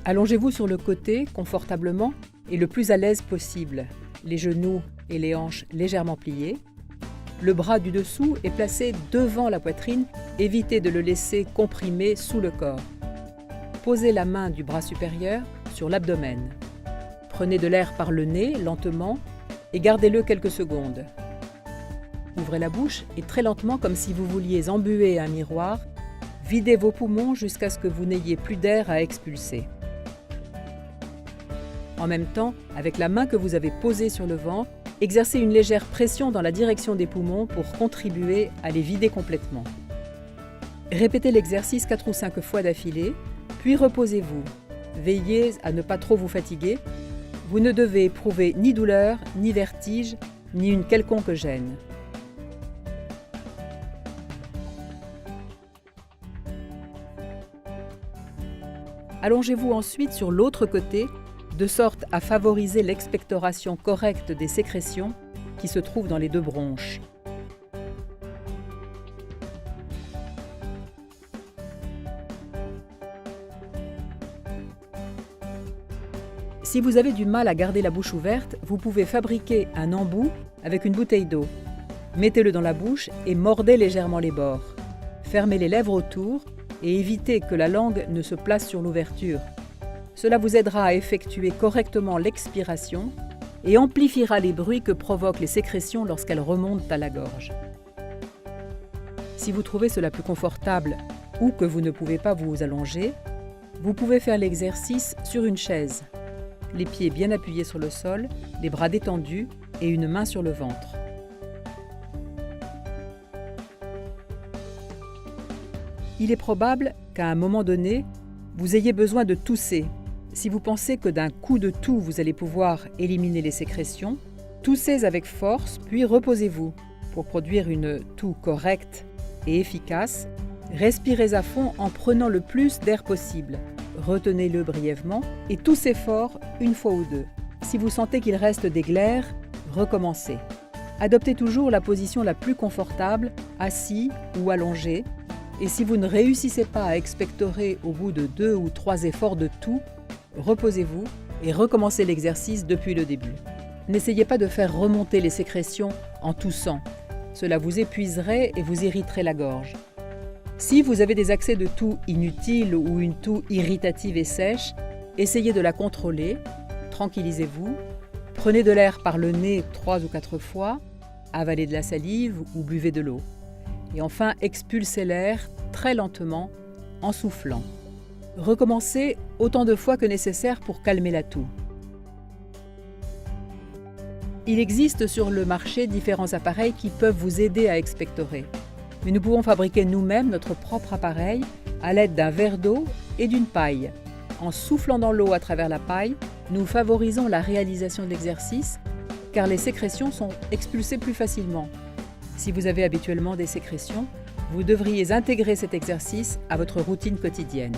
Allongez-vous sur le côté confortablement et le plus à l'aise possible, les genoux et les hanches légèrement pliés. Le bras du dessous est placé devant la poitrine, évitez de le laisser comprimer sous le corps. Posez la main du bras supérieur sur l'abdomen. Prenez de l'air par le nez, lentement, et gardez-le quelques secondes. Ouvrez la bouche et très lentement, comme si vous vouliez embuer un miroir, videz vos poumons jusqu'à ce que vous n'ayez plus d'air à expulser. En même temps, avec la main que vous avez posée sur le ventre, exercez une légère pression dans la direction des poumons pour contribuer à les vider complètement. Répétez l'exercice 4 ou 5 fois d'affilée, puis reposez-vous. Veillez à ne pas trop vous fatiguer. Vous ne devez éprouver ni douleur, ni vertige, ni une quelconque gêne. Allongez-vous ensuite sur l'autre côté, de sorte à favoriser l'expectoration correcte des sécrétions qui se trouvent dans les deux bronches. Si vous avez du mal à garder la bouche ouverte, vous pouvez fabriquer un embout avec une bouteille d'eau. Mettez-le dans la bouche et mordez légèrement les bords. Fermez les lèvres autour et évitez que la langue ne se place sur l'ouverture. Cela vous aidera à effectuer correctement l'expiration et amplifiera les bruits que provoquent les sécrétions lorsqu'elles remontent à la gorge. Si vous trouvez cela plus confortable ou que vous ne pouvez pas vous allonger, vous pouvez faire l'exercice sur une chaise. Les pieds bien appuyés sur le sol, les bras détendus et une main sur le ventre. Il est probable qu'à un moment donné, vous ayez besoin de tousser. Si vous pensez que d'un coup de toux, vous allez pouvoir éliminer les sécrétions, toussez avec force, puis reposez-vous. Pour produire une toux correcte et efficace, respirez à fond en prenant le plus d'air possible. Retenez-le brièvement et toussez fort une fois ou deux. Si vous sentez qu'il reste des glaires, recommencez. Adoptez toujours la position la plus confortable, assis ou allongé. Et si vous ne réussissez pas à expectorer au bout de 2 ou 3 efforts de toux, reposez-vous et recommencez l'exercice depuis le début. N'essayez pas de faire remonter les sécrétions en toussant. Cela vous épuiserait et vous irriterait la gorge. Si vous avez des accès de toux inutiles ou une toux irritative et sèche, essayez de la contrôler, tranquillisez-vous, prenez de l'air par le nez 3 ou 4 fois, avalez de la salive ou buvez de l'eau. Et enfin, expulsez l'air très lentement en soufflant. Recommencez autant de fois que nécessaire pour calmer la toux. Il existe sur le marché différents appareils qui peuvent vous aider à expectorer. Mais nous pouvons fabriquer nous-mêmes notre propre appareil à l'aide d'un verre d'eau et d'une paille. En soufflant dans l'eau à travers la paille, nous favorisons la réalisation de l'exercice car les sécrétions sont expulsées plus facilement. Si vous avez habituellement des sécrétions, vous devriez intégrer cet exercice à votre routine quotidienne.